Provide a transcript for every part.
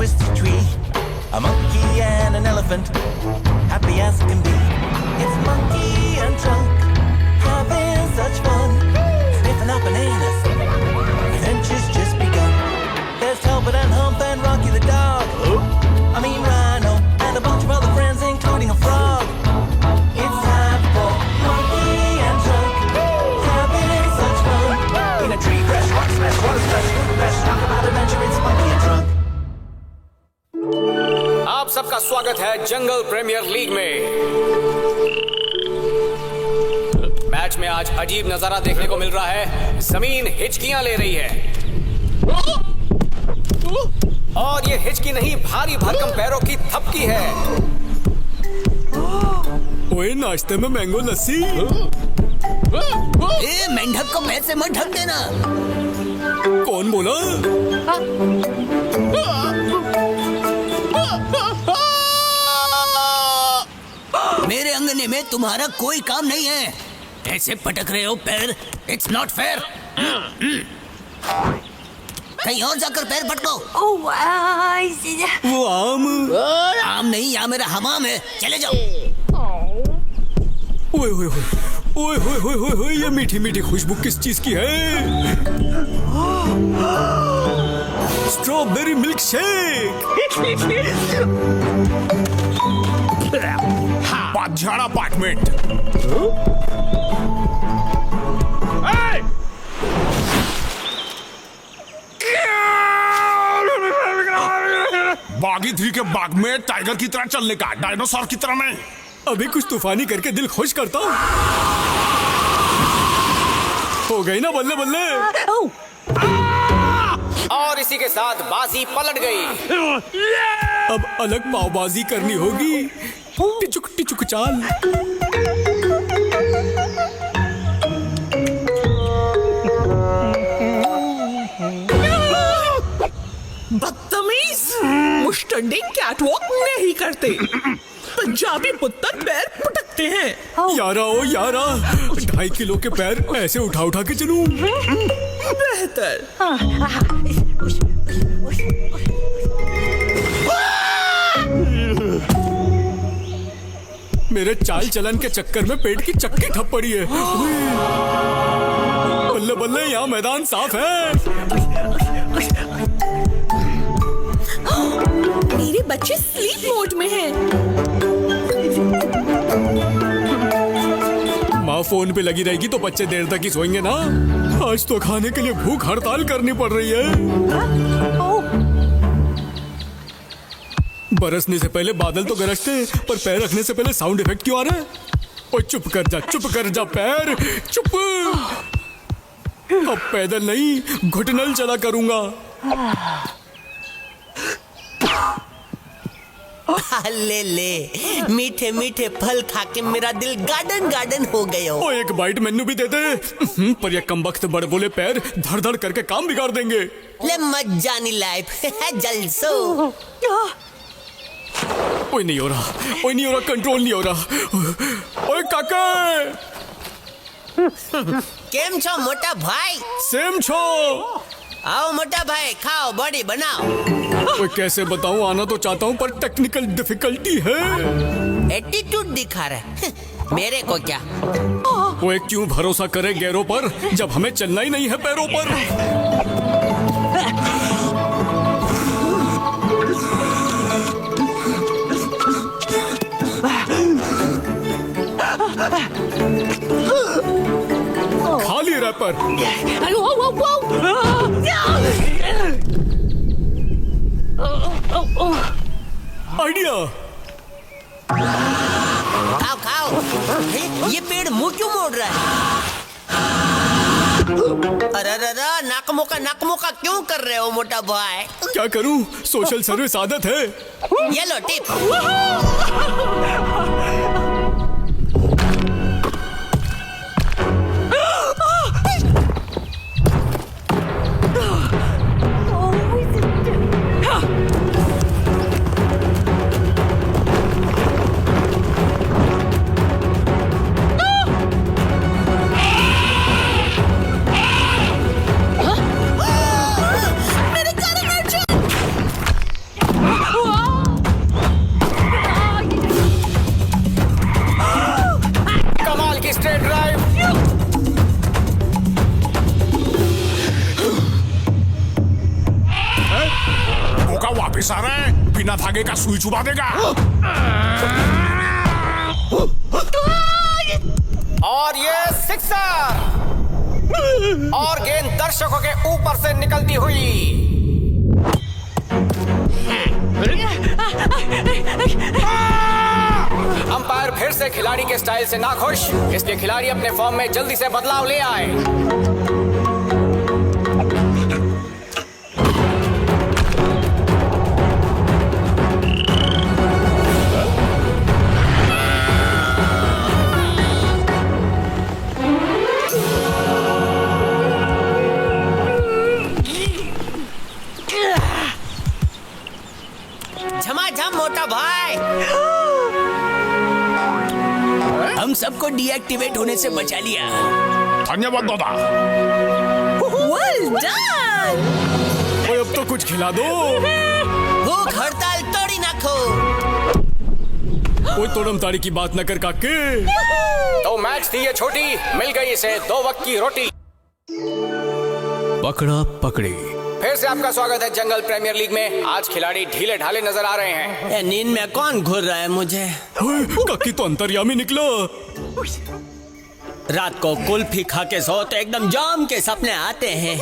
twisted tree. A monkey and an elephant, happy as can be. It's Monkey and Chunk, having such fun. Sniffing out bananas, adventure's just begun. There's Talbot and Hump and Rocky the dog. I mean Rhino, and a bunch of other friends, including a frog. It's time for Monkey and Chunk, having such fun. In a tree, crash, rock smash, water splash, splash, talk about adventure, it's Monkey and Chunk. आप सबका स्वागत है जंगल premiere league में। Match में आज अजीब नजारा देखने को मिल रहा है। जमीन हिचकियां ले रही है और ये हिचकी नहीं, भारी भरकम पैरों की थपकी है। ओए नाश्ते में मैंगो लस्सी। ए मेंढक को पैर से मत ढक देना। कौन बोला? मेरे अंगने में तुम्हारा कोई काम नहीं है। ऐसे पटक रहे हो पैर, इट्स नॉट फेयर। कहीं और जाकर पैर पटको। वो आम नहीं, यहाँ मेरा हमाम है, चले जाओ। ओए ओए ओए ओए ओए ओए ओए, ये मीठी मीठी खुशबू किस चीज की है? Strawberry milk shake. झाड़ा अपार्टमेंट। बागी 3 के बाग में टाइगर की तरह चलने का, डायनासोर की तरह नहीं। अभी कुछ तूफानी करके दिल खुश करता हूँ। हो गई ना बल्ले बल्ले। और इसी के साथ बाजी पलट गई। अब अलग पावबाजी करनी होगी। टिचुक टिचुक चाल। बदतमीज, मुश्तंडी कैटवॉक नहीं करते। पंजाबी पुत्तर पैर पटकते हैं। यारा ओ यारा, 2.5 किलो के पैर ऐसे उठा उठा के चलूं? बेहतर। मेरे चाल चलन के चक्कर में पेट की चक्की ठप पड़ी है। बल्ले बल्ले, यहाँ मैदान साफ है। मेरे बच्चे स्लीप मोड में हैं। माँ फोन पे लगी रहेगी तो बच्चे देर तक ही सोएंगे ना। आज तो खाने के लिए भूख हड़ताल करनी पड़ रही है। बरसने से पहले बादल तो गरजते हैं, पर पैर रखने से पहले साउंड इफेक्ट क्यों आ रहा है? ओए चुप कर जा पैर, चुप। अब पैदल नहीं, घुटनल चला करूंगा। ले ले, मीठे मीठे फल खा के मेरा दिल गार्डन गार्डन हो गया। ओ एक बाइट मेन्यू भी दे दे। पर ये कमबख्त बड़े बोले पैर धड़ धड़ करके काम बिगाड़ देंगे। ले मत जानी लाइफ जलसो। ओए नहीं हो रहा, कंट्रोल नहीं हो रहा। ओए काका। केम छो मोटा भाई? सेम छो। आओ मोटा भाई, खाओ, बॉडी बनाओ। ओए कैसे बताऊं, आना तो चाहता हूं पर टेक्निकल डिफिकल्टी है। एटीट्यूड दिखा रहा है, मेरे को क्या? ओए क्यों भरोसा करे गैरों पर, जब हमें चलना ही नहीं है पैरों पर। खाली रैपर। आइडिया। खाओ खाओ। ये पेड़ मुंह क्यों मोड़ रहा है? अरे नाक मुका क्यों कर रहे हो मोटा भाई? क्या करूं, सोशल सर्विस आदत है। ये लो टिप। ऑफिसर है, बिना धागे का सुई चुबा देगा। और ये सिक्सर, और गेंद दर्शकों के ऊपर से निकलती हुई। अंपायर फिर से खिलाड़ी के स्टाइल से नाखुश, इसलिए खिलाड़ी अपने फॉर्म में जल्दी से बदलाव ले आए। झमाझम मोटा भाई, हम सबको डीएक्टिवेट होने से बचा लिया। धन्यवाद दादा। Well done. ओए अब तो कुछ खिला दो। भूख हड़ताल तोड़ी नाखो। ओए तोड़म ताड़ी की बात न कर काके। तो मैच थी ये छोटी, मिल गई इसे 2 वक्त की रोटी। पकड़ा पकड़ी। फिर से आपका स्वागत है जंगल प्रीमियर लीग में। आज खिलाड़ी ढीले ढाले नजर आ रहे हैं। नींद में कौन घुर रहा है मुझे? काकी तो अंतर्यामी निकला। रात को कुल्फी खा के सो तो एकदम जाम के सपने आते हैं।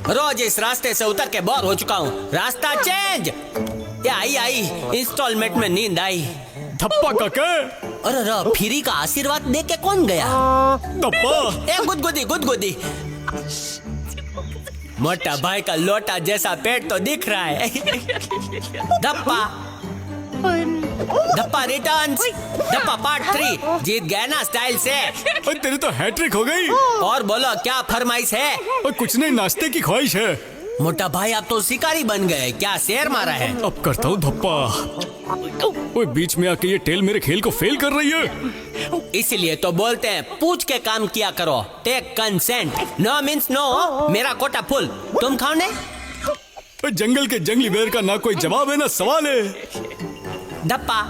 रोज इस रास्ते से उतर के बोर हो चुका हूँ। रास्ता चेंज। आई इंस्टॉलमेंट में नींद आई। धप्पा काके। अरे फ्री का आशीर्वाद दे के कौन गया? धप्पा। गुदगुदी। मोटा भाई का लोटा जैसा पेट तो दिख रहा है। धप्पा रिटर्न्स। धप्पा पार्ट 3 जीत गए ना स्टाइल से। ओए तेरी तो हैट्रिक हो गई। और बोलो क्या फरमाइश है? ओए कुछ नहीं, नाश्ते की ख्वाहिश है। मोटा भाई आप तो शिकारी बन गए, क्या शेर मारा है? अब करता हूँ धप्पा। ओए बीच में आके ये टेल मेरे खेल को फेल कर रही है। इसलिए तो बोलते हैं पूछ के काम किया करो। Take consent. No means no. मेरा कोटा फुल, तुम खाओ ने? जंगल के जंगली बेर का ना कोई जवाब है ना सवाल है। धप्पा।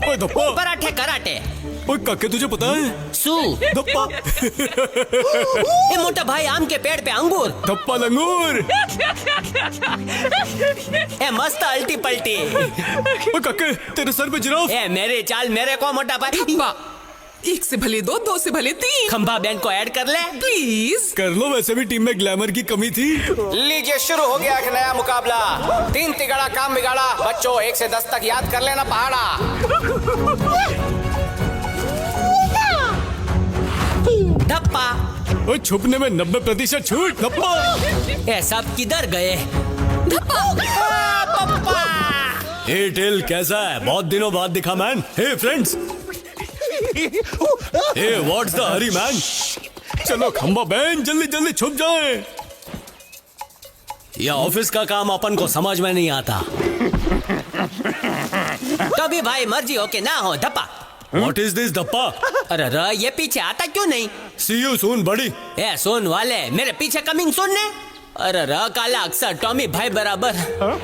ओए धप्पा। पराठे कराटे। ओए काके तुझे पता है? सू। धप्पा। ए मोटा भाई आम के पेड़ पे अंगूर। धप्पा लंगूर। ए मस्त अल्टी पल्टी। ओए काके तेरे सर पे जिराफ। ए मेरे चाल मेरे को मोटा भाई। धप्पा। 1 से भले 2, 2 से भले 3। खंभा बैंड को ऐड कर ले प्लीज। कर लो, वैसे भी टीम में ग्लैमर की कमी थी। लीजिए शुरू हो गया एक नया मुकाबला। 3 तिगाड़ा काम बिगाड़ा। बच्चों 1 से 10 तक याद कर लेना पहाड़ा। धप्पा। ओए छुपने में 90% छूट। धप्पा। ए सब किधर गए? हे टेल कैसा है? बहुत दिनों बाद दिखा man. Hey friends. Hey what's the hurry man? चलो खंबा बैन जल्दी छुप जाए। यह ऑफिस का काम अपन को समझ में नहीं आता। कभी भाई मर्जी हो के ना हो। धप्पा। व्हाट इज दिस धप्पा? अरे ये पीछे आता क्यों नहीं? सी यू सून बड़ी। ए सुन वाले मेरे पीछे कमिंग सुनने। अरे काला अक्सर टॉमी भाई बराबर।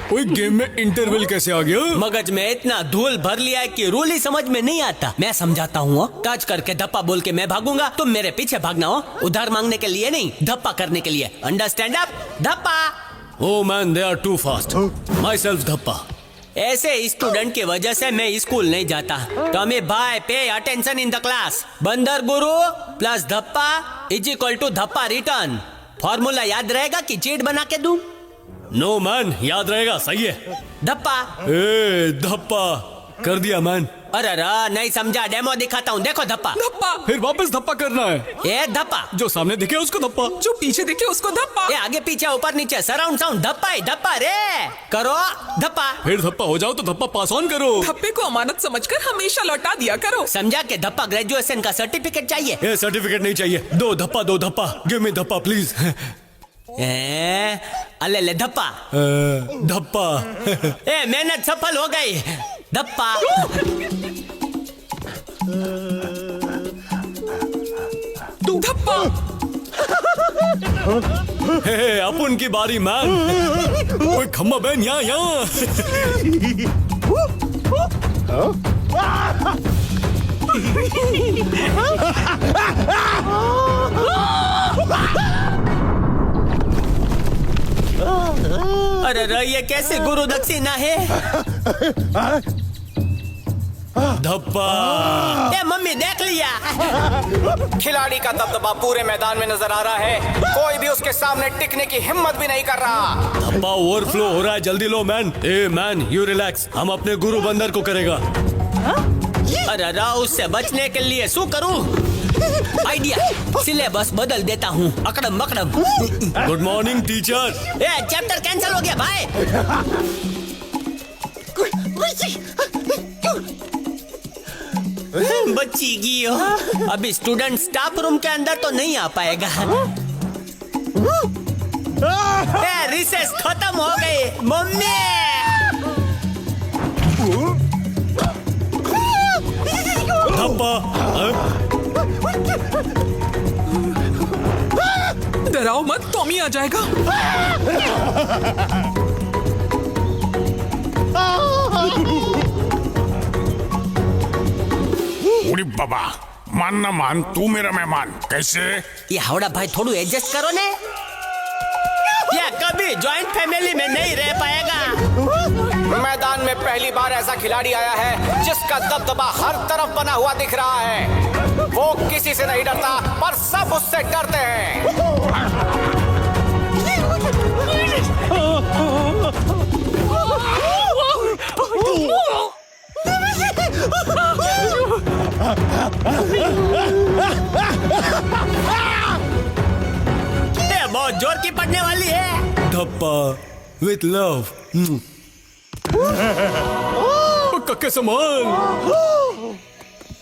कोई गेम में इंटरवल कैसे आ गया? मगज में इतना धूल भर लिया है कि रूल ही समझ में नहीं आता। मैं समझाता हूँ। टच करके धप्पा बोल के मैं भागूंगा, तुम मेरे पीछे भागना हो। उधार मांगने के लिए नहीं, धप्पा करने के लिए। Understand up? धप्पा। Oh man, they are too fast. Myself धप्पा। ऐसे स्टूडेंट की वजह से मैं स्कूल नहीं जाता। टॉमी भाई pay attention in the class. बंदर गुरु प्लस धप्पा इज इक्वल टू धप्पा रिटर्न। फॉर्मूला याद रहेगा कि चीट बना के दूं? नो मैन, याद रहेगा। सही है। धप्पा। ए धप्पा कर दिया मैन। अरे नहीं समझा, डेमो दिखाता हूँ। देखो धप्पा। धप्पा। फिर वापस धप्पा करना है। ए धप्पा। जो सामने दिखे उसको धप्पा। जो पीछे देखे उसको धप्पा। ए आगे पीछे ऊपर नीचे सराउंड साउंड धप्पा ही धप्पा रे। करो धप्पा। फिर धप्पा हो जाओ तो धप्पा पास ऑन करो। धप्पे को अमानत समझकर हमेशा लौटा दिया करो। समझा के धप्पा ग्रेजुएशन का सर्टिफिकेट चाहिए। ए सर्टिफिकेट नहीं चाहिए। दो धप्पा। Give me धप्पा please. अले ले धप्पा। धप्पा। ए मेहनत सफल हो गई। धप्पा। धप्पा। हे अपन की बारी मैन। ओए खम्बा बैन यहाँ। अरे ये कैसे गुरु दक्षिणा है? धप्पा। ए मम्मी देख लिया। खिलाड़ी का दबदबा पूरे मैदान में नजर आ रहा है। कोई भी उसके सामने टिकने की हिम्मत भी नहीं कर रहा। धब्बा ओवरफ्लो हो रहा है, जल्दी लो मैन। ए मैन यू रिलैक्स, हम अपने गुरु बंदर को करेगा। अरे उससे बचने के लिए शू करूं? आइडिया, सिलेबस बदल देता हूँ। अकड़म बकड़म। Good morning teacher. ए चैप्टर कैंसिल हो गया भाई। बच्ची की हो। अभी स्टूडेंट स्टाफ रूम के अंदर तो नहीं आ पाएगा। ए रिसेस खत्म हो गई मम्मी। धब्बा। डराओ मत, टॉमी आ जाएगा। उड़ी बाबा, मान ना मान, तू मेरा मेहमान। कैसे? ये हावड़ा भाई थोड़ा एडजस्ट करो ने। ये कभी जॉइंट फैमिली में नहीं रह पाएगा। मैदान में पहली बार ऐसा खिलाड़ी आया है जिसका दबदबा हर तरफ बना हुआ दिख रहा है। वो किसी से नहीं डरता, पर सब उससे डरते हैं। ये बहुत जोर की पड़ने वाली है। धब्बा विथ लव। कक्के समान।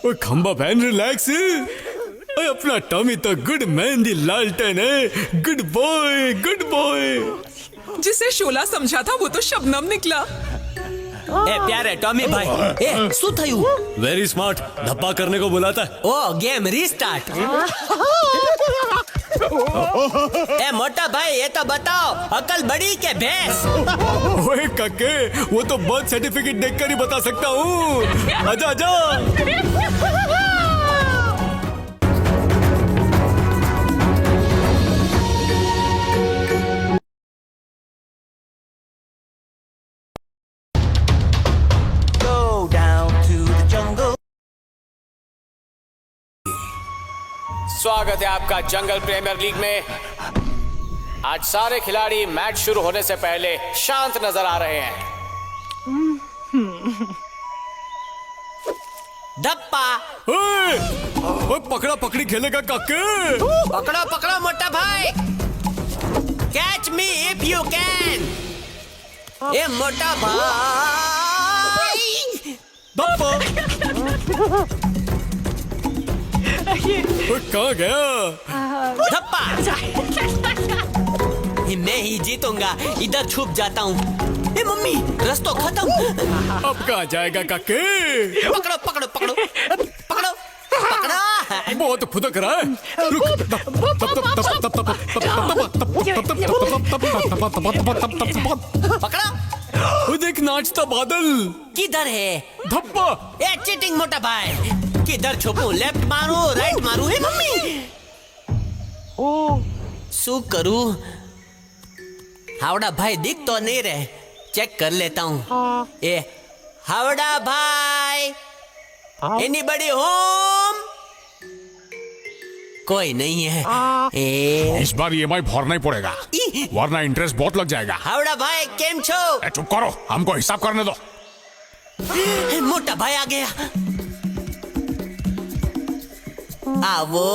ओ खंबा बहन रिलैक्स। ओए अपना टॉमी तो गुड मैन दी लालटेन है। Good boy good boy. जिसे शोला समझा था वो तो शबनम निकला। ए प्यारे टॉमी भाई, ए शू थयु? Very smart. धब्बा करने को बुलाता है। ओ गेम रीस्टार्ट। ए मोटा भाई ये तो बताओ, अकल बड़ी के भैंस? ओए कक्के, वो तो बर्थ सर्टिफिकेट देखकर ही बता सकता हूँ। आजा आजा। Go down to the jungle. स्वागत है आपका जंगल प्रीमियर लीग में। आज सारे खिलाड़ी मैच शुरू होने से पहले शांत नजर आ रहे हैं। धप्पा। ओए पकड़ा पकड़ी खेलेगा कक्के। पकड़ो पकड़ो मोटा भाई। Catch me if you can. ए मोटा भाई। धब्बा। कहाँ गया? धप्पा। मैं ही जीतूंगा, इधर छुप जाता हूँ। ए मम्मी रस्तो खत्म। अब कहाँ जाएगा काके? पकड़ो पकड़ो पकड़ो पकड़ो पकड़ो। बहुत फुदक रहा है। रुक। पकड़ो। वो देख नाचता बादल। किधर है? धब्बा। ए चीटिंग मोटा भाई। किधर छुपूं? लेफ्ट मारूं राइट मारूं? हे मम्मी शू करूं? हावड़ा भाई दिख तो नहीं रहे, चेक कर लेता हूँ। ए हावड़ा भाई, एनीबडी होम? कोई नहीं है। ए इस बार EMI भरना ही पड़ेगा, वरना इंटरेस्ट बहुत लग जाएगा। हावड़ा भाई केम छो? ए, चुप करो, हमको हिसाब करने दो। मोटा भाई आ गया। आवो।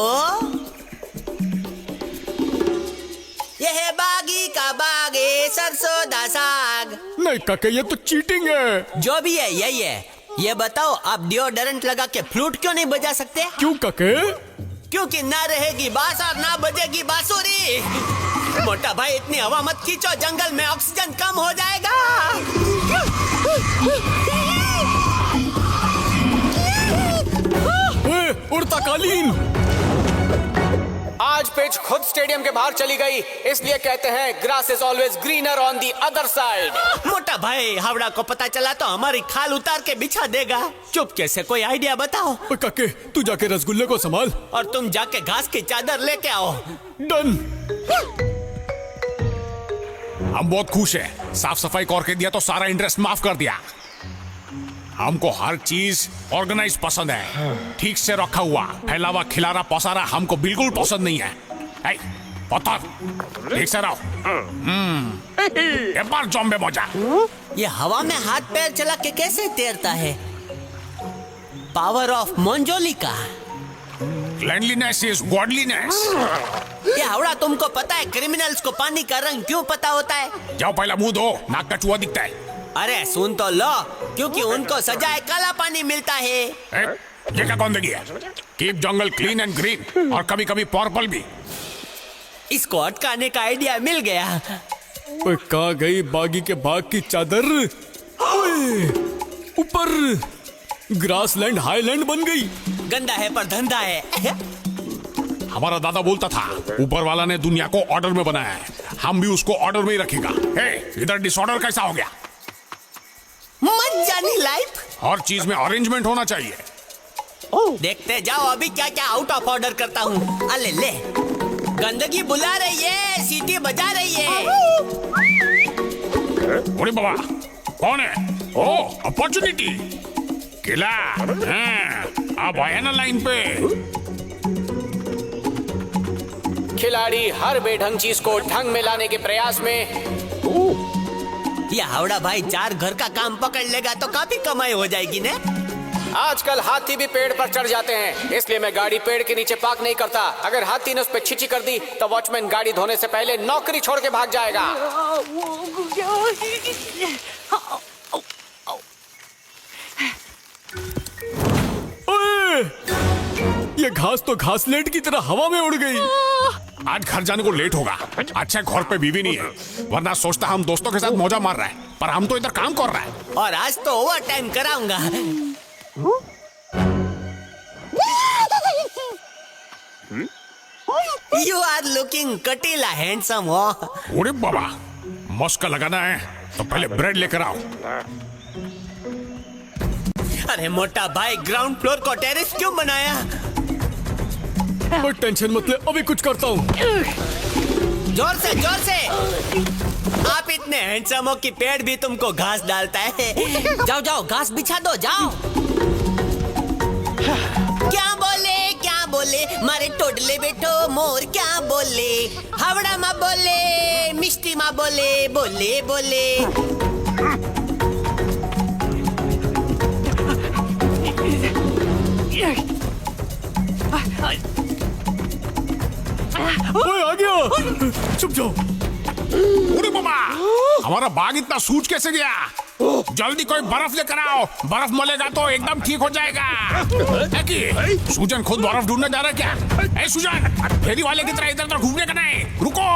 ये है बागी का बागे, सरसों दा साग। नहीं काके, ये तो चीटिंग है। जो भी है यही है। ये बताओ आप डिओडोरेंट लगा के फ्लूट क्यों नहीं बजा सकते? क्यों काके? क्योंकि ना रहेगी बांस और ना बजेगी बांसुरी। मोटा भाई इतनी हवा मत खींचो, जंगल में ऑक्सीजन कम हो जाएगा। उड़ता कालीन। आज पिच खुद स्टेडियम के बाहर चली गई, इसलिए कहते हैं grass is always greener on the other side. मोटा भाई हावड़ा को पता चला तो हमारी खाल उतार के बिछा देगा। चुपके से कोई आइडिया बताओ। काके तू जाके रसगुल्ले को संभाल और तुम जाके घास की चादर लेके आओ। डन। हम बहुत खुश हैं। साफ सफाई करके दिया तो सारा इंटरेस्ट माफ कर दिया। हमको हर चीज ऑर्गेनाइज पसंद है, ठीक से रखा हुआ। फैलावा खिलारा पसारा हमको बिल्कुल पसंद नहीं है। ए, पत्थर ठीक से रहो। एक बार जॉम्बे मौजा। ये हवा में हाथ पैर चला के कैसे तैरता है? Power off Manjolika. Cleanliness is godliness. ये हावड़ा, तुमको पता है क्रिमिनल्स को पानी का रंग क्यों पता होता है? जाओ पहला मुंह धो, नाक का चूहा दिखता है। अरे सुन तो लो, क्योंकि उनको सजाए काला पानी मिलता है। ये क्या गंदगी है? Keep jungle clean and green, और कभी कभी पर्पल भी। इसको अटकाने का आइडिया मिल गया। ओए कहाँ गई बागी के बाग की चादर? ओए ऊपर ग्रासलैंड हाईलैंड बन गई। गंदा है पर धंधा है। हमारा दादा बोलता था, ऊपर वाला ने दुनिया को ऑर्डर में बनाया है, हम भी उसको ऑर्डर में ही रखेगा। इधर डिसऑर्डर कैसा हो गया? मत जानी लाइफ। हर चीज में अरेंजमेंट होना चाहिए। देखते जाओ अभी क्या क्या आउट ऑफ ऑर्डर करता हूँ। अले ले, गंदगी बुला रही है, सीटी बजा रही है। अरे बाबा, कौन है? ओ, अपॉर्चुनिटी किला। अब आया ना लाइन पे। खिलाड़ी हर बेढंग चीज को ढंग में लाने के प्रयास में। ये हावड़ा भाई 4 घर का काम पकड़ लेगा तो काफी कमाई हो जाएगी ने। आजकल हाथी भी पेड़ पर चढ़ जाते हैं, इसलिए मैं गाड़ी पेड़ के नीचे पार्क नहीं करता। अगर हाथी ने उस पर छिची कर दी तो वॉचमैन गाड़ी धोने से पहले नौकरी छोड़ के भाग जाएगा। ओए, ये घास तो घासलेट की तरह हवा में उड़ गई। आज घर जाने को लेट होगा। अच्छा घर पे बीवी नहीं है, वरना सोचता हम दोस्तों के साथ मौजा मार रहा है, पर हम तो इधर काम कर रहा है। और आज तो ओवर टाइम कराऊंगा। You are looking कटीला हैंडसम हो। अरे बाबा, मस्क लगाना है तो पहले ब्रेड लेकर आओ। अरे मोटा भाई, ग्राउंड फ्लोर को टेरेस क्यों बनाया? पर टेंशन मत ले, अभी कुछ करता हूँ। जोर से जोर से। आप इतने हैंडसम हो कि पेड़ भी तुमको घास डालता है। जाओ जाओ, घास बिछा दो, जाओ। क्या बोले मारे टोडले बैठो मोर, क्या बोले? हावड़ा माँ बोले, मिष्टी माँ बोले, बोले बोले। ओए आ गया, चुप जाओ। अरे बाबा, हमारा बाग इतना सूज कैसे गया? जल्दी कोई बर्फ लेकर आओ, बर्फ मलेगा तो एकदम ठीक हो जाएगा। सुजन खुद बर्फ ढूंढने जा रहा है क्या? ए सुजन, फेरी वाले की तरह इधर उधर घूमने का नहीं, रुको।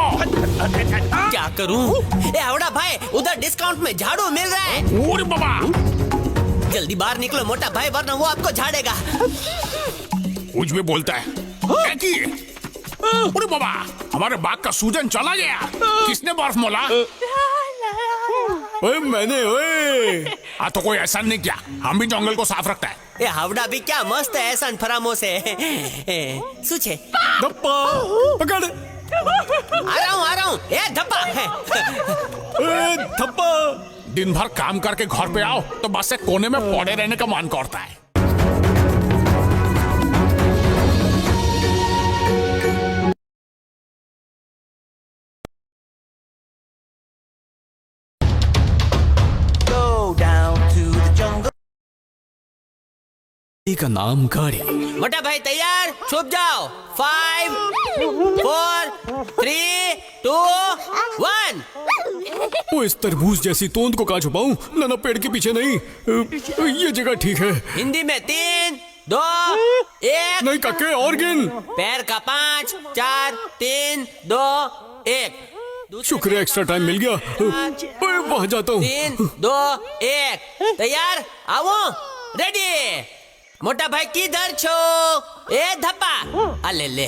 क्या करूं? ए हावड़ा भाई, उधर डिस्काउंट में झाड़ू मिल रहा है। अरे बाबा, जल्दी बाहर निकलो मोटा भाई, वरना वो आपको झाड़ेगा। कुछ भी बोलता है। अरे बाबा, हमारे बाग का सूजन चला गया। किसने बर्फ मोला? ओए मैंने। ओए तो कोई ऐसा नहीं किया, हम भी जंगल को साफ रखता है। ये हावड़ा भी क्या मस्त है ऐसा फरामोश है। सूचे धप्पा पकड़। आ रहा हूँ। ए धप्पा। ए धप्पा। दिन भर काम करके घर पे आओ तो बस एक कोने में पड़े रहने का मन करता है। Go down to the jungle. का नाम गाड़ी। मोटा भाई तैयार? छुप जाओ। 5 4 3 2 1। वो इस तरबूज जैसी तोंद को कहाँ छुपाऊं? ना पेड़ के पीछे नहीं। ये जगह ठीक है। हिंदी में 3 2 1। नहीं काके, और गिन। पैर का 5 4 3 2 1। शुक्र है एक्स्ट्रा टाइम मिल गया। ओए वहां जाता हूँ। 3 2 1। तैयार? आओ। रेडी। मोटा भाई किधर छो? ए धप्पा। अले ले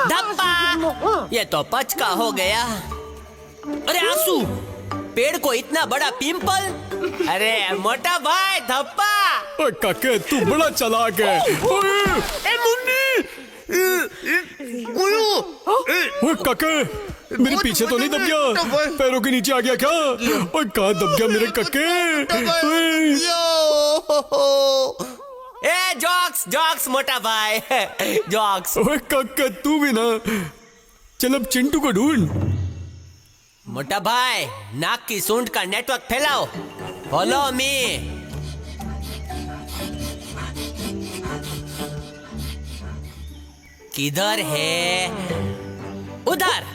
धप्पा, ये तो पचका हो गया। अरे आंसू, पेड़ को इतना बड़ा पिंपल। अरे मोटा भाई धप्पा। काके तू बड़ा चालाक है। ओए, ए मुन्नी, ओए काके, मेरे पीछे तो नहीं दब गया? पैरों के नीचे आ गया क्या? ओए कहाँ दब गया मेरे काके? ओए, ए जॉक्स जॉक्स मोटा भाई जॉक्स। ओए काका तू भी ना। चल अब चिंटू को ढूंढ। मोटा भाई नाक की सूंड का नेटवर्क फैलाओ। Follow me. किधर है? उधर।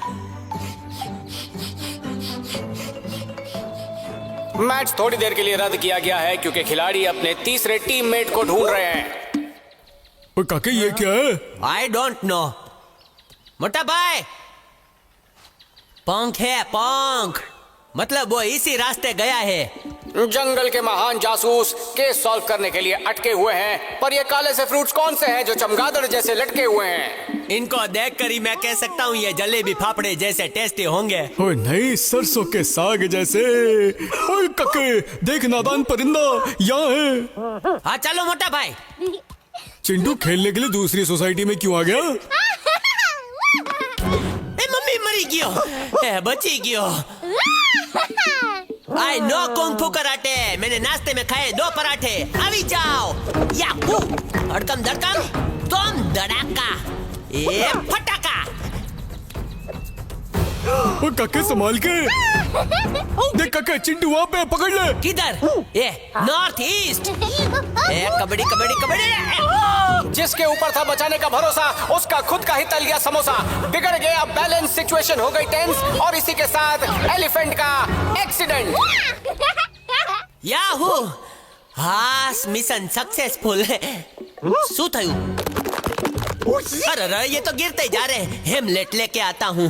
मैच थोड़ी देर के लिए रद्द किया गया है क्योंकि खिलाड़ी अपने तीसरे टीममेट को ढूंढ रहे हैं। ओए काके ये क्या है? I don't know. मोटा भाई पंख है, पंख। मतलब वो इसी रास्ते गया है। जंगल के महान जासूस केस सॉल्व करने के लिए अटके हुए हैं, पर ये काले से फ्रूट्स कौन से हैं जो चमगादड़ जैसे लटके हुए हैं? इनको देखकर ही मैं कह सकता हूँ ये जलेबी फाफड़े जैसे टेस्टी होंगे। ओए नहीं, सरसों के साग जैसे। ओए काके देख, नादान परिंदा यहाँ है। हाँ चलो मोटा भाई। चिंटू खेलने के लिए दूसरी सोसाइटी में क्यों आ गया? ए मम्मी मरी गयो, ए बची गयो। I know kung fu karate. मैंने नाश्ते में खाए 2 पराठे। अभी जाओ। याहू! धड़कम धड़कम, तुम धड़ाका, ये फटाका। ओए काके संभाल के। देख काके, चिंटू वहाँ पे, पकड़ ले। किधर? ये नॉर्थ ईस्ट। ए कबड्डी कबड्डी कबड्डी। जिसके ऊपर था बचाने का भरोसा, उसका खुद का ही तल गया समोसा। बिगड़ गया बैलेंस, सिचुएशन हो गई टेंस, और इसी के साथ एलिफेंट का एक्सीडेंट। याहू! हास मिशन सक्सेसफुल। શું થયું? अरे ये तो गिरते ही जा रहे। हेमलेट लेके आता हूँ।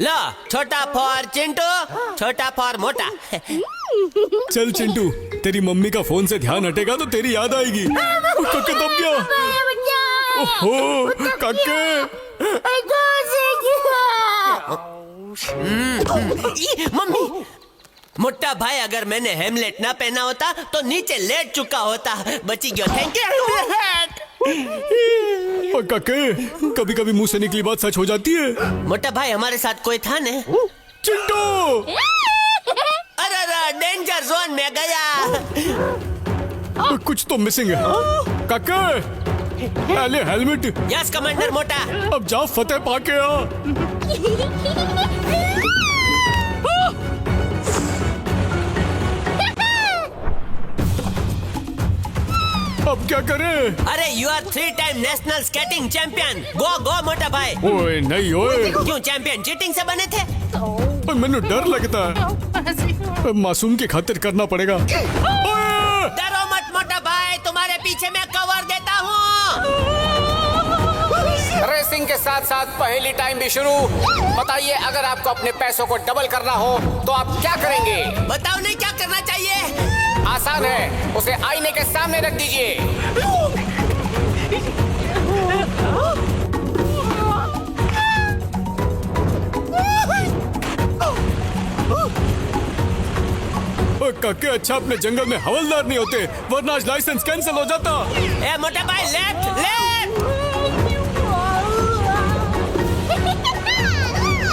लो, छोटा फॉर चिंटू, छोटा फॉर मोटा। चल चिंटू, तेरी मम्मी का फोन से ध्यान हटेगा तो तेरी याद आएगी। ओ, काके दब गया। ओहो काके। मम्मी, मोटा भाई अगर मैंने हेमलेट ना पहना होता तो नीचे लेट चुका होता। बची गया। Thank you. ओ काके, कभी कभी मुंह से निकली बात सच हो जाती है। मोटा भाई हमारे साथ कोई था ने? चिंटू! अरे डेंजर जोन में गया। ओ, कुछ तो मिसिंग है। काके, पहले हेलमेट। यस कमांडर मोटा। अब जा फतेह पाके आ। अब क्या करें? अरे you are 3 time national skating champion. Go go मोटा भाई। ओए नहीं ओए, क्यों चैंपियन चीटिंग से बने थे? ओए मैंने डर लगता है। मासूम की खातिर करना पड़ेगा। ओए! डरो मत मोटा भाई, तुम्हारे पीछे मैं कवर देता हूँ। रेसिंग के साथ साथ पहली टाइम भी शुरू। बताइए, अगर आपको अपने पैसों को डबल करना हो तो आप क्या करेंगे? बताओ नहीं क्या करना चाहिए? आसान है, उसे आईने के सामने रख दीजिए। ओ काके, अच्छा अपने जंगल में हवलदार नहीं होते, वरना आज लाइसेंस कैंसिल हो जाता। ए मोटा भाई लेफ्ट लेफ्ट।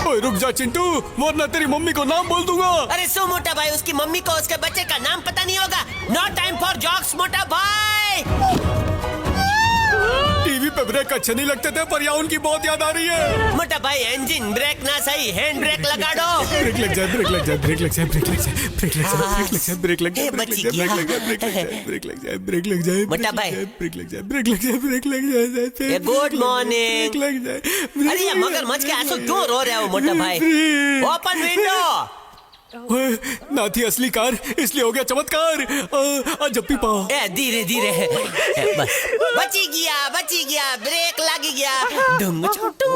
ओए रुक जा चिंटू, वरना तेरी मम्मी को नाम बोल दूंगा। अरे सो मोटा भाई, उसकी मम्मी को उसके बच्चे का नाम पता नहीं होगा। नो टाइम फॉर जॉक्स मोटा भाई। टीवी पे ब्रेक अच्छे नहीं लगते थे, पर यहाँ उनकी बहुत याद आ रही है। मोटा भाई इंजन ब्रेक ना सही, हैंड ब्रेक लगा दो। ब्रेक लग जाए, ब्रेक लग जाए, ब्रेक लग जाए, ब्रेक लग जाए, ब्रेक लग जाए, ब्रेक लग जाए, ब्रेक लग जाए, ए, ब्रेक बची लग जाए, गया। ब्रेक लग जाए, ब्रेक लग जाए, ब्रेक लग जाए, मोटा भाई। ब्रेक लग जाए, ब्रेक लग जाए, ब्रेक लग जाए, ए, गुड मॉर्निंग। ब्रेक लग जाए। अरे ये मगरमच्छ के आंसू क्यों रो रहे हो मोटा भाई? Open window. ओए, ना थी असली कार, इसलिए हो गया चमत्कार। जप्पी पाओ। ए धीरे धीरे। बस बची गया, ब्रेक लग गया। डुंग छुटू।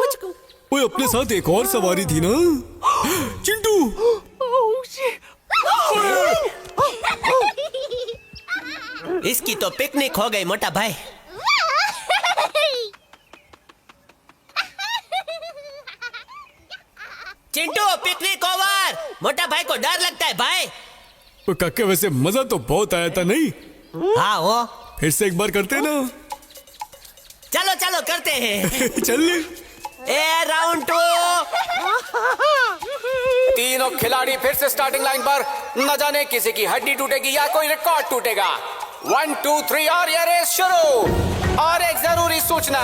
ओए अपने साथ एक और सवारी थी ना, चिंटू। इसकी तो पिकनिक हो गई मोटा भाई। Chintu picnic over. मोटा भाई को डर लगता है भाई। ओ काके, वैसे मजा तो बहुत आया था नहीं? हाँ वो। फिर से एक बार करते ना। चलो चलो करते हैं। चल। A round 2। तीनों खिलाड़ी फिर से स्टार्टिंग लाइन पर। न जाने किसी की हड्डी टूटेगी या कोई रिकॉर्ड टूटेगा। 1 2 3 और ये रेस शुरू। और एक जरूरी सूचना,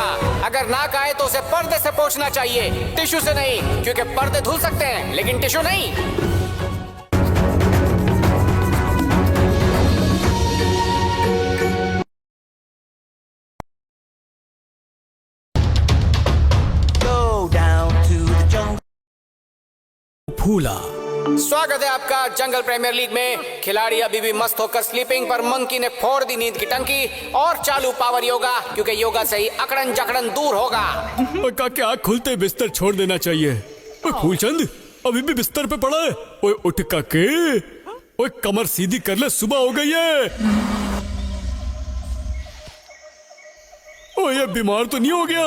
अगर नाक आए तो उसे पर्दे से पोंछना चाहिए, टिश्यू से नहीं, क्योंकि पर्दे धुल सकते हैं लेकिन टिश्यू नहीं। Go down to the jungle. फूला स्वागत है आपका जंगल प्रीमियर लीग में। खिलाड़ी अभी भी मस्त होकर स्लीपिंग पर मंकी ने फोड़ दी नींद की टंकी। और चालू पावर योगा, क्योंकि योगा से ही अकड़न जकड़न दूर होगा। ओए काके आँख खुलते बिस्तर छोड़ देना चाहिए। ओए फूलचंद अभी भी बिस्तर पे पड़ा है। ओए उठ काके, ओए कमर सीधी कर ले, सुबह हो गई है। ओए ये बीमार तो नहीं हो गया?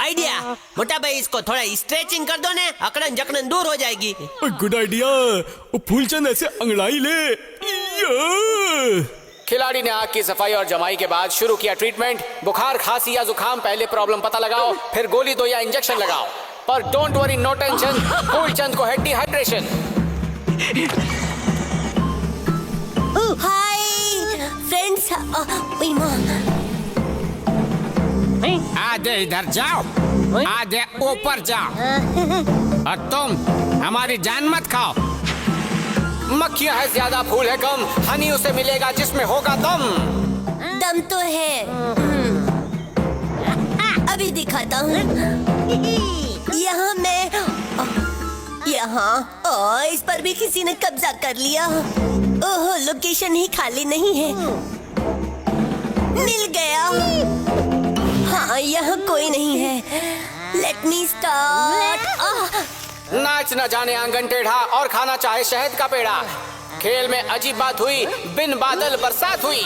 आइडिया, मोटा भाई इसको थोड़ा स्ट्रेचिंग कर दो ने, अकड़न जकड़न दूर हो जाएगी। ओए गुड आइडिया। ओ फूलचंद ऐसे अंगड़ाई ले। या। खिलाड़ी ने आंख की सफाई और जमाई के बाद शुरू किया ट्रीटमेंट। बुखार, खांसी या जुकाम, पहले प्रॉब्लम पता लगाओ, फिर गोली दो या इंजेक्शन लगाओ। पर don't worry, no tension, Phoolchand को है डिहाइड्रेशन। हाय फ्रेंड्स, आधे इधर जाओ, आधे ऊपर जाओ, और तुम हमारी जान मत खाओ। मक्खियां है ज्यादा, फूल है कम, हनी उसे मिलेगा जिसमें होगा दम। दम तो है, अभी दिखाता हूँ। यहाँ मैं, यहाँ इस पर भी किसी ने कब्जा कर लिया। ओह, लोकेशन ही खाली नहीं है। मिल गया। हाँ, यहाँ कोई नहीं है। Let me start. नाच न जाने आंगन टेढ़ा और खाना चाहे शहद का पेड़ा। खेल में अजीब बात हुई, बिन बादल बरसात हुई।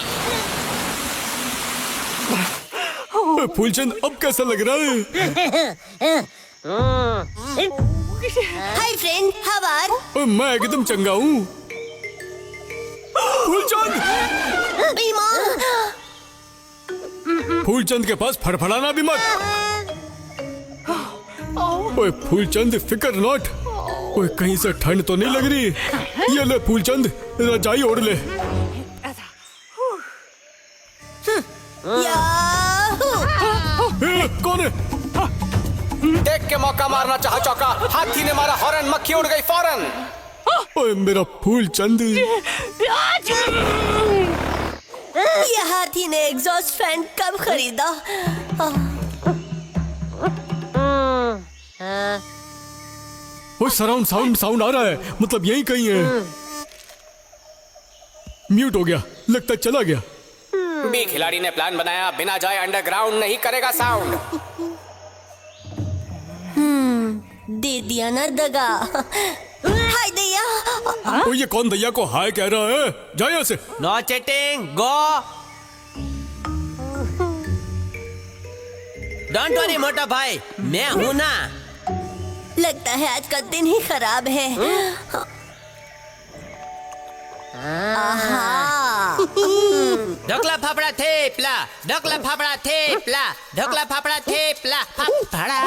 ओए फूलचंद अब कैसा लग रहा है? Hi friend, how are? ओए मैं एकदम चंगा हूँ। फूलचंद, फूलचंद के पास फड़फड़ाना भी मत। ओए फूलचंद फिकर नॉट। ओए कहीं से ठंड तो नहीं लग रही? ये ले फूलचंद, रजाई ओढ़ ले। कौन है? देख के मौका मारना चाहा चौका, हाथी ने मारा हॉर्न, मक्खी उड़ गई फौरन। ओए मेरा फूलचंद। ये हाथी ने एग्जॉस्ट फैन कब खरीदा? ओए सराउंड साउंड आ रहा है, मतलब यही कहीं है। म्यूट हो गया, लगता है चला गया। बी खिलाड़ी ने प्लान बनाया, बिना जाए अंडरग्राउंड नहीं करेगा साउंड। दे दिया ना दगा। हाय दैया। ओ ये कौन दैया को हाय कह रहा है? जा यहाँ से। No cheating, go. Don't worry मोटा भाई, मैं हूं ना। लगता है आज का दिन ही खराब है। आहा। ढकला फाफड़ा थेपला, ढकला फाफड़ा थेपला, ढकला फाफड़ा थेपला, फाफड़ा।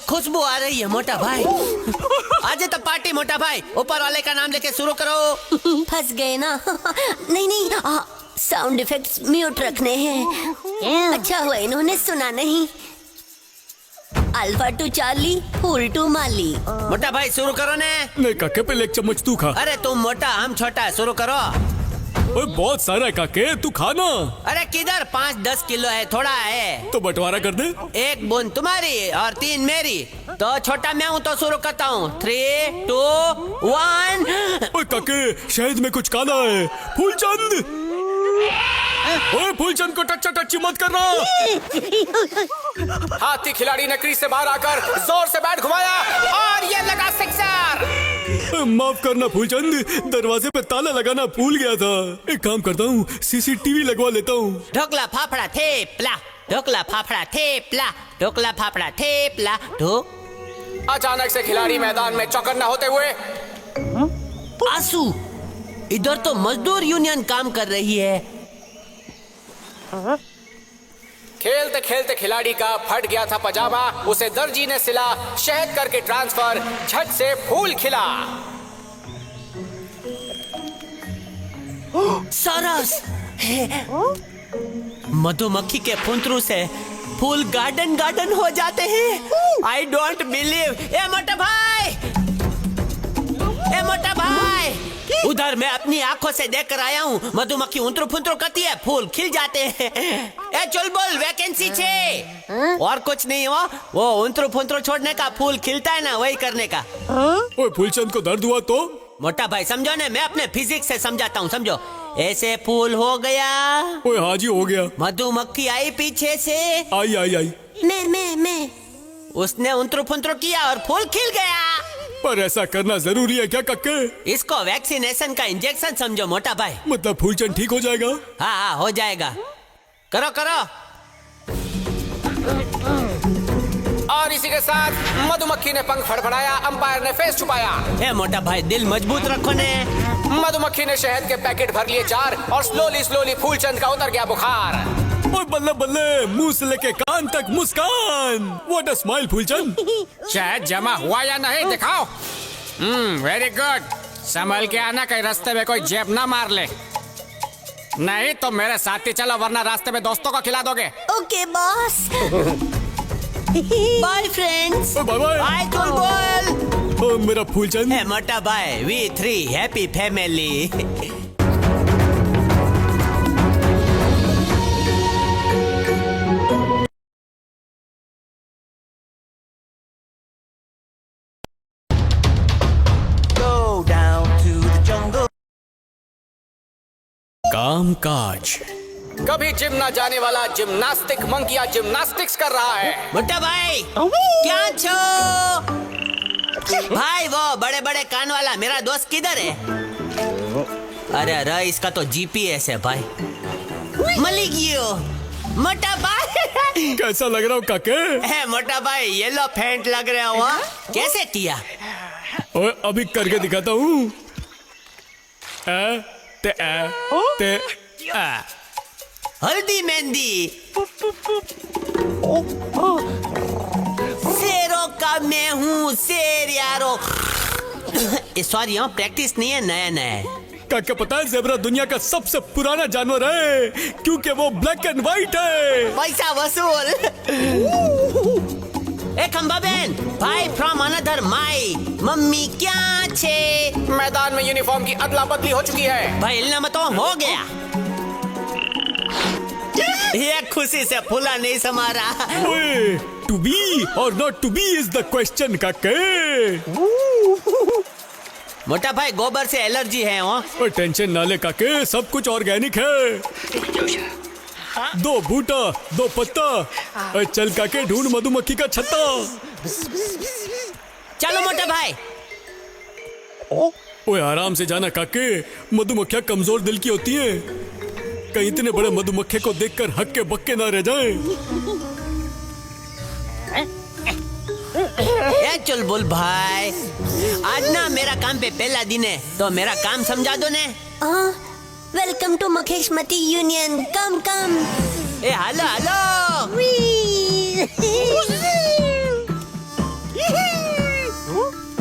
खुशबू आ रही है मोटा भाई। आज तो पार्टी मोटा भाई, ऊपर वाले का नाम लेके शुरू करो। फंस गए ना? नहीं, साउंड इफेक्ट्स म्यूट रखने हैं। अच्छा हुआ इन्होंने सुना नहीं। अल्फा टू चार्ली, फूल टू माली। मोटा भाई शुरू करो ने। नहीं काके, पहले एक चम्मच तू खा। अरे तुम मोटा, हम छोटा, शुरू करो। ओए बहुत सारा है काके, तू खा ना। अरे किधर, 5-10 किलो है, थोड़ा है। तो बंटवारा कर दे। 1 बूंद तुम्हारी और 3 मेरी। तो छोटा मैं हूँ तो शुरू करता हूँ। 3, 2, 1। ओए काके, शहद में कुछ काला है। फूलचंद, ओए फूलचंद को टच्चा टच्ची मत करना। हाथी खिलाड़ी ने क्रीज से बाहर आकर जोर से बैट घुमाया और ये लगा सिक्सर। माफ करना फूलचंद, दरवाजे पे ताला लगाना भूल गया था। एक काम करता हूँ, सीसीटीवी लगवा लेता हूँ। ढोकला फाफड़ा थेपला, ढोकला फाफड़ा थेपला, ढोकला फाफड़ा थेपला, ढो। अचानक से खिलाड़ी मैदान में चौकन्ना होते हुए। आंसू, इधर तो मजदूर यूनियन काम कर रही है। खेलते खेलते खिलाड़ी का फट गया था पजामा, उसे दर्जी ने सिला, शहद करके ट्रांसफर, झट से फूल खिला। सरस मधुमक्खी के फुंतरू से फूल गार्डन गार्डन हो जाते हैं। I don't believe. ए मोटा भाई, ए मोटा भाई, उधर मैं अपनी आंखों से देख कर आया हूँ। मधुमक्खी उंतरू फुंतरू करती है, फूल खिल जाते हैं। ए चल बोल, वैकेंसी छे। और कुछ नहीं हो, वो उंतरू फुंतरू छोड़ने का, फूल खिलता है ना, वही करने का। ओए फूलचंद को दर्द हुआ तो? मोटा भाई समझो ना, मैं अपने फिजिक्स से समझाता हूँ, समझो। ऐसे फूल हो गया। ओए हाँ जी हो गया। मधुमक्खी आई पीछे से। आई आई आई। मैं उसने उंतरू फुंतरू किया और फूल खिल गया। पर ऐसा करना जरूरी है क्या कक्के? इसको वैक्सीनेशन का इंजेक्शन समझो मोटा भाई। मतलब फूलचंद ठीक हो जाएगा? हाँ हाँ हो जाएगा। करो करो। और इसी के साथ मधुमक्खी ने पंख फड़फड़ाया, अंपायर ने फेस छुपाया। हे मोटा भाई, दिल मजबूत रखो ने। मधुमक्खी ने शहद के पैकेट भर लिए 4 और स्लोली स्लोली फूलचंद का उतर गया बुखार। ओए बल्ले बल्ले, मुंह से लेके कान तक मुस्कान। What a smile Phoolchand. शहद जमा हुआ या नहीं दिखाओ। Very good. संभल के आना, कहीं रास्ते में कोई जेब ना मार ले। नहीं तो मेरे साथ ही चलो, वरना रास्ते में दोस्तों को खिला दोगे। Okay boss. Bye friends. Bye bye. आई चल बोल। ओ मेरा फूलचंद। हे मोटा भाई, we 3 happy family. Go down to the jungle. काम काज। कभी जिम ना जाने वाला जिम्नास्टिक मंकिया जिम्नास्टिक्स कर रहा है। मोटा भाई क्या छो? भाई वो बड़े बड़े कान वाला मेरा दोस्त किधर है? अरे अरे इसका तो जीपीएस है भाई। मलिगियो मोटा भाई। कैसा लग रहा हूँ काके? है मोटा भाई, येलो फेंट लग रहा हो। कैसे किया? ओए अभी करके दिखाता हूँ। ते हल्दी मेहंदी। शेरों का मैं हूँ शेर यारो। सॉरी हाँ, प्रैक्टिस नहीं है, नया नया है। काके पता है ज़ेब्रा दुनिया का सबसे पुराना जानवर है, क्योंकि वो ब्लैक एंड व्हाइट है। पैसा वसूल। ए खंबा बहन, भाई फ्रॉम अनदर माई। मम्मी क्या छे? मैदान में यूनिफॉर्म की अदला बदली हो चुकी है। भाई इल्ना मत हो गया। ये खुशी से फूला नहीं समा रहा। ओए, to be or not to be is the question काके। मोटा भाई गोबर से एलर्जी है हो। और टेंशन ना ले काके, सब कुछ ऑर्गेनिक है। 2 बूटा 2 पत्ता। और चल काके ढूंढ मधुमक्खी का छत्ता। चलो मोटा भाई। ओए आराम से जाना काके, मधुमक्खियाँ कमजोर दिल की होती हैं। कहीं इतने बड़े मधुमक्खी को देखकर हक्के बक्के ना रह जाएं। ए चल बोल भाई, आज ना मेरा काम पे पहला दिन है, तो मेरा काम समझा दो ने। Welcome to Makheshmati union. Come come. ए हेलो हेलो।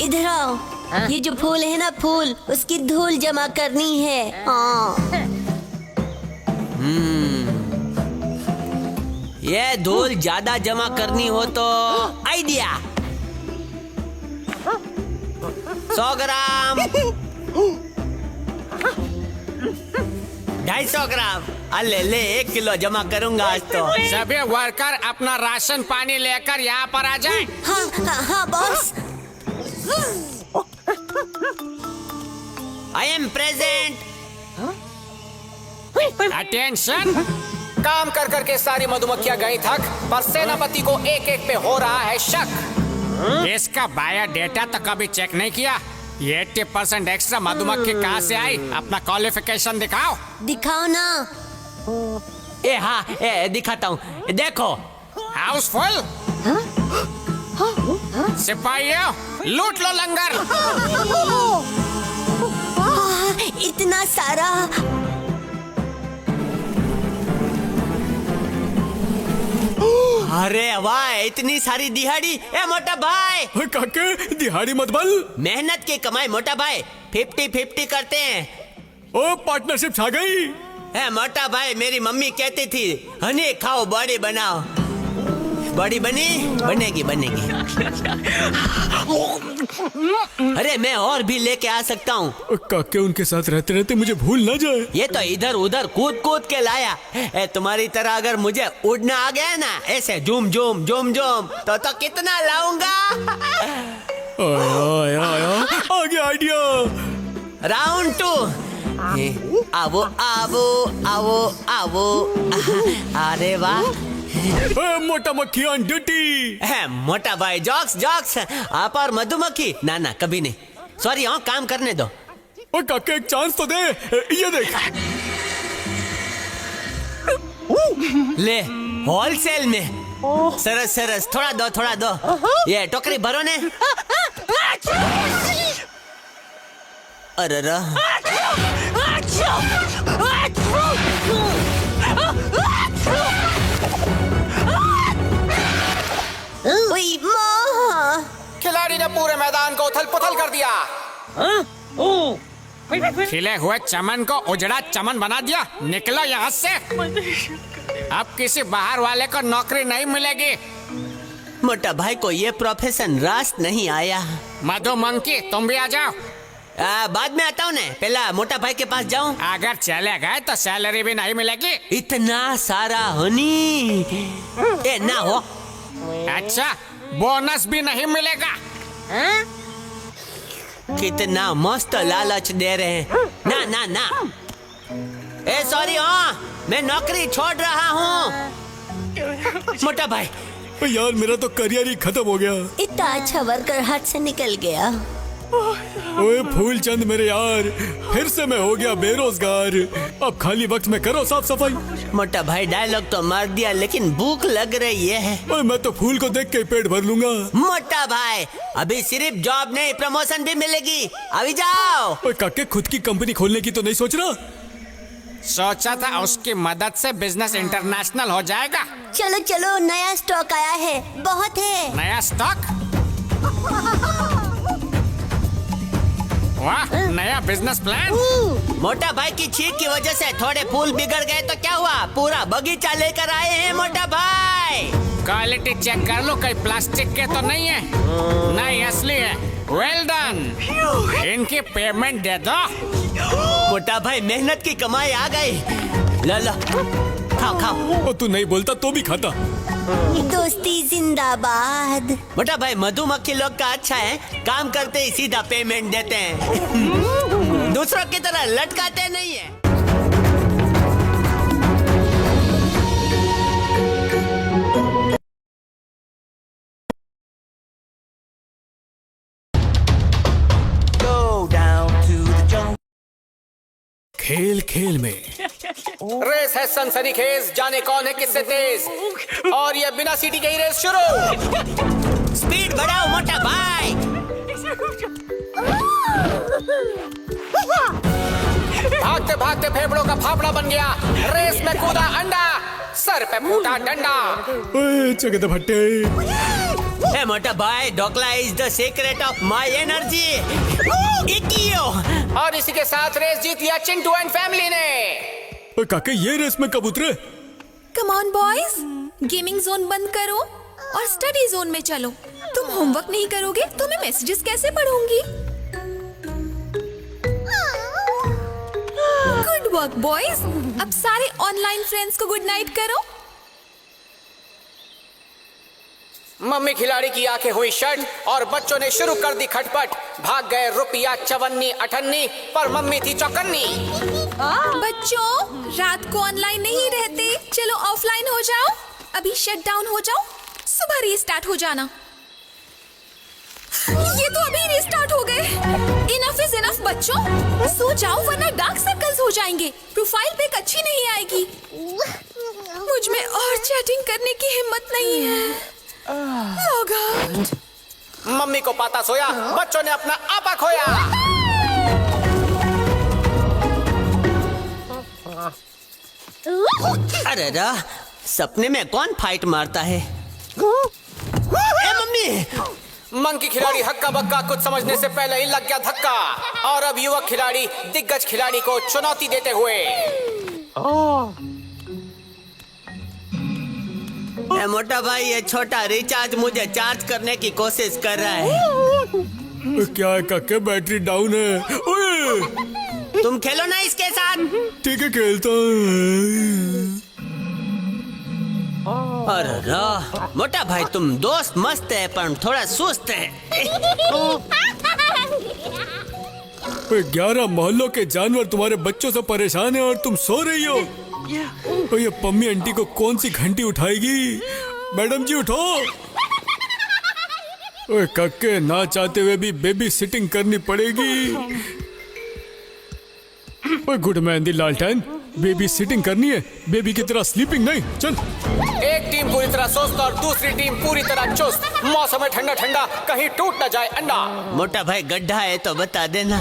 इधर आओ। ये जो फूल है ना, फूल, उसकी धूल जमा करनी है। ये धूल ज्यादा जमा करनी हो तो आइडिया। 100 ग्राम, 250 ग्राम। अले ले 1 किलो जमा करूंगा आज तो। सभी वर्कर अपना राशन पानी लेकर यहाँ पर आ जाएं। हाँ boss. I am present. Attention. काम कर करके सारी मधुमक्खियां गई थक, पर सेनापति को एक एक पे हो रहा है शक। इसका बायोडेटा तो कभी चेक नहीं किया। ये 80% एक्स्ट्रा मधुमक्खी कहाँ से आई? अपना क्वालिफिकेशन दिखाओ। दिखाओ ना। ए हाँ दिखाता हूँ, देखो। हाउसफुल। सिपाहियों लूट लो लंगर। इतना सारा। अरे वाह, इतनी सारी दिहाड़ी। ए मोटा भाई, ओए काके दिहाड़ी मत बल। मेहनत की कमाई मोटा भाई 50-50 करते हैं। ओ पार्टनरशिप छा गई। ए मोटा भाई, मेरी मम्मी कहती थी हनी खाओ बॉडी बनाओ। बॉडी बनी, बनेगी बनेगी। अरे मैं और भी लेके आ सकता हूँ। ओ काके उनके साथ रहते रहते मुझे भूल ना जाए। ये तो इधर उधर कूद कूद के लाया। ए, तुम्हारी तरह अगर मुझे उड़ना आ गया ना, ऐसे झूम झूम झूम झूम, तो कितना लाऊंगा। आया आया आ गया आइडिया। राउंड 2। आवो आवो आवो आवो। अरे वाह। ए, मोटा मक्खी ऑन ड्यूटी। मोटा भाई जॉक्स जॉक्स। आप और मधुमक्खी ना ना कभी नहीं। सॉरी, हाँ काम करने दो। ओ काके एक चांस तो दे। ये देख। ले होलसेल में। सरस सरस, थोड़ा दो थोड़ा दो। ये टोकरी भरो ने। अरे ओए माँ। खिलाड़ी ने पूरे मैदान को उथल पुथल कर दिया। खिले हुए चमन को उजड़ा चमन बना दिया। निकलो यहाँ से। अब किसी बाहर वाले को नौकरी नहीं मिलेगी। मोटा भाई को ये प्रोफेशन रास्त नहीं आया। मधु मंकी, तुम भी आ जाओ। बाद में आता हूँ ने, पहला मोटा भाई के पास जाऊं। अगर चले गए तो सैलरी भी नहीं मिलेगी। इतना सारा हनी ए ना हो। अच्छा, बोनस भी नहीं मिलेगा। कितना मस्त लालच दे रहे हैं। ना ना ना। ए सॉरी, हाँ मैं नौकरी छोड़ रहा हूँ। मोटा भाई, ओ यार मेरा तो करियर ही खत्म हो गया। इतना अच्छा वर्कर हाथ से निकल गया। ओए फूलचंद मेरे यार, फिर से मैं हो गया बेरोजगार। अब खाली वक्त में करो साफ सफाई। मोटा भाई डायलॉग तो मार दिया, लेकिन भूख लग रही है। ओए मैं तो फूल को देख के पेट भर लूंगा। मोटा भाई, अभी सिर्फ जॉब नहीं, प्रमोशन भी मिलेगी। अभी जाओ। ओए काके खुद की कंपनी खोलने की तो नहीं सोच रहा? सोचा था उसकी मदद से बिजनेस इंटरनेशनल हो जाएगा। चलो चलो, नया स्टॉक आया है, बहुत है। नया स्टॉक? वाह, नया बिजनेस प्लान। मोटा भाई की छींक की वजह से थोड़े फूल बिगड़ गए तो क्या हुआ, पूरा बगीचा लेकर आए हैं मोटा भाई। क्वालिटी चेक कर लो, कहीं प्लास्टिक के तो नहीं है। नहीं, असली है। Well done. इनकी पेमेंट दे दो। मोटा भाई, मेहनत की कमाई आ गई। लो लो, खाओ खाओ। ओ तू नहीं बोलता तो भी खाता। दोस्ती जिंदाबाद। मोटा भाई, मधुमक्खी लोग का अच्छा है, काम करते ही सीधा पेमेंट देते हैं। दूसरों की तरह लटकाते नहीं है। Go down to the jungle. खेल खेल में रेस है सनसनीखेज, जाने कौन है किससे तेज। और ये बिना सीटी के ही रेस शुरू। स्पीड बढ़ाओ मोटा भाई। भागते भागते फेफड़ों का फाफड़ा बन गया। रेस में कूदा अंडा, सर पे फूटा डंडा। ओए चगद भट्टे। Hey, मोटा भाई, dhokla is the secret of my energy. इकियो। और इसी के साथ रेस जीत लिया चिंटू एंड फैमिली ने। ओए काके ये रेस में कब उतरे? Come on boys, gaming zone बंद करो और स्टडी जोन में चलो। तुम होमवर्क नहीं करोगे तो मैं मैसेजेस कैसे पढ़ूंगी? Good work boys. अब सारे ऑनलाइन फ्रेंड्स को गुड नाइट करो। मम्मी खिलाड़ी की आंखें हुई शर्ट और बच्चों ने शुरू कर दी खटपट। भाग गए रुपया 54 58, पर मम्मी थी चौकन्नी। बच्चों, रात को ऑनलाइन नहीं रहते, चलो ऑफलाइन हो जाओ। अभी शट डाउन हो जाओ, सुबह रीस्टार्ट हो जाना। ये तो अभी रिस्टार्ट हो गए। इनफ इज इनफ बच्चों, सो जाओ वरना डार्क सर्कल्स हो जाएंगे। प्रोफाइल पिक अच्छी नहीं आएगी। मुझ में और चैटिंग करने की हिम्मत नहीं है। Log out. मम्मी को पाता सोया, बच्चों ने अपना आपा खोया। अरे सपने में कौन फाइट मारता है? ए मम्मी, मंकी खिलाड़ी हक्का बक्का कुछ समझने से पहले ही लग गया धक्का, और अब युवक खिलाड़ी दिग्गज खिलाड़ी को चुनौती देते हुए ए मोटा भाई, ये छोटा रिचार्ज मुझे चार्ज करने की कोशिश कर रहा है। क्या है काके, बैटरी डाउन है। ओए तुम खेलो ना इसके साथ। ठीक है, खेलता हूँ। अरे मोटा भाई, तुम दोस्त मस्त है पर थोड़ा सुस्त है। 11 मोहल्लों के जानवर तुम्हारे बच्चों से परेशान है और तुम सो रही हो। तो ये पम्मी आंटी को कौन सी घंटी उठाएगी? मैडम जी उठो। ओए कक्के, ना चाहते हुए भी बेबी सिटिंग करनी पड़ेगी। ओए गुड मेहंदी लालटेन, बेबी सिटिंग करनी है, बेबी की तरह स्लीपिंग नहीं। चल। एक टीम पूरी तरह सुस्त और दूसरी टीम पूरी तरह चुस्त। मौसम है ठंडा ठंडा, कहीं टूट न जाए अंडा। मोटा भाई गड्ढा है तो बता देना।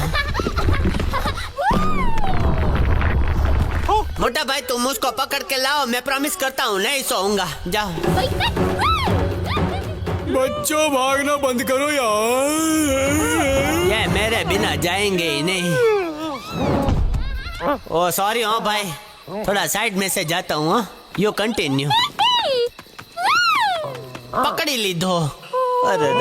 मोटा भाई तुम उसको पकड़ के लाओ, मैं प्रॉमिस करता हूँ नहीं सोऊंगा। जाओ। बच्चों भागना बंद करो यार। ये मेरे बिना जाएंगे ही नहीं। ओ सॉरी हो भाई, थोड़ा साइड में से जाता हूँ। You continue. पकड़ी ली दो। अरे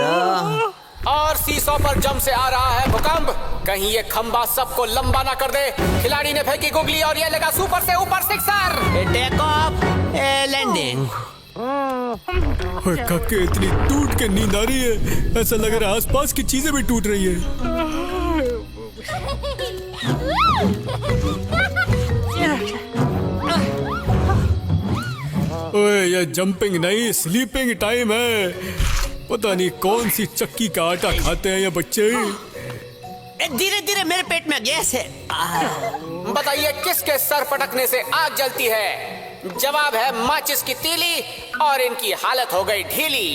और सीसो पर जम से आ रहा है भूकंप, कहीं ये खंबा सबको लंबा ना कर दे। खिलाड़ी ने फेंकी गुगली और ये लगा सुपर से ऊपर सिक्सर। Take off, landing. ओए कक्के, इतनी टूट के नींद आ रही है, ऐसा लग रहा है आसपास की चीजें भी टूट रही है। ओए ये जंपिंग नहीं, स्लीपिंग टाइम है। पता नहीं कौन सी चक्की का आटा खाते हैं ये बच्चे। धीरे धीरे, मेरे पेट में गैस है। बताइए किसके सर पटकने से आग जलती है? जवाब है माचिस की तीली, और इनकी हालत हो गई ढीली।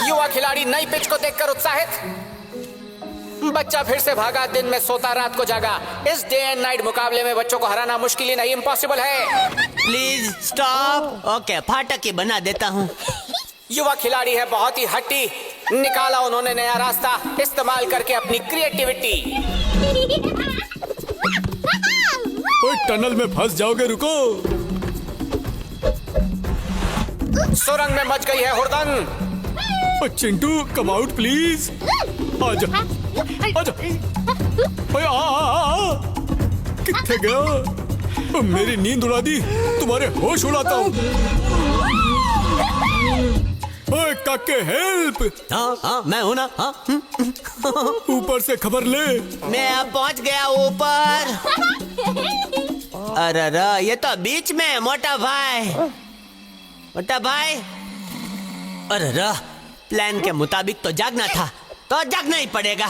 युवा खिलाड़ी नई पिच को देखकर उत्साहित। बच्चा फिर से भागा, दिन में सोता रात को जागा। इस डे एंड नाइट मुकाबले में बच्चों को हराना मुश्किल ही नहीं, इम्पॉसिबल है। Please stop. ओके, फाटक ही बना देता हूँ। युवा खिलाड़ी है बहुत ही हट्टी, निकाला उन्होंने नया रास्ता इस्तेमाल करके अपनी क्रिएटिविटी। ओए टनल में फंस जाओगे, रुको। सुरंग में मच गई है हुड़दंग। Chintu come out please. आजा आजा। ओए आ। किथे गया? मेरी नींद उड़ा दी, तुम्हारे होश उड़ाता हूँ। ओए काके हेल्प। हाँ, मैं हूँ ना। हाँ। ऊपर से खबर ले। मैं अब पहुँच गया ऊपर। अरे ये तो बीच में है मोटा भाई। मोटा भाई, अरे प्लान के मुताबिक तो जागना था, तो जागना ही पड़ेगा।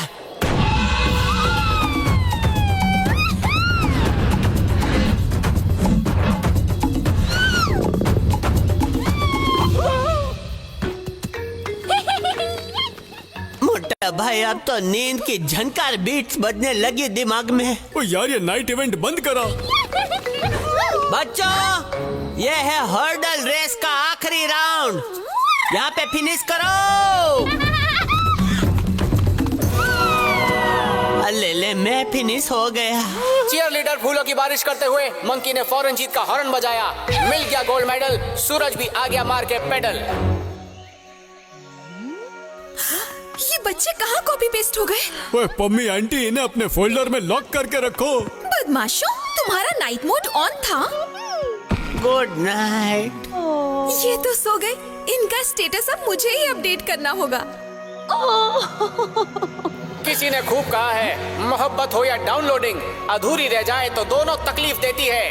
मोटा भाई, अब तो नींद की झनकार बीट्स बजने लगी दिमाग में। ओ यार, ये नाइट इवेंट बंद करा। बच्चों, ये है हर्डल रेस का आखिरी राउंड। यहाँ पे फिनिश करो। ले मैं फिनिश हो गया। चीयर लीडर फूलों की बारिश करते हुए मंकी ने फौरन जीत का हॉर्न बजाया। मिल गया गोल्ड मेडल, सूरज भी आ गया मार के पेडल। ये बच्चे कहाँ कॉपी पेस्ट हो गए? ओए पम्मी आंटी, इन्हें अपने फोल्डर में लॉक करके रखो। बदमाशों, तुम्हारा नाइट मोड ऑन था। Good night. ये तो सो गए, इनका स्टेटस अब मुझे ही अपडेट करना होगा। किसी ने खूब कहा है, मोहब्बत हो या डाउनलोडिंग, अधूरी रह जाए तो दोनों तकलीफ देती है।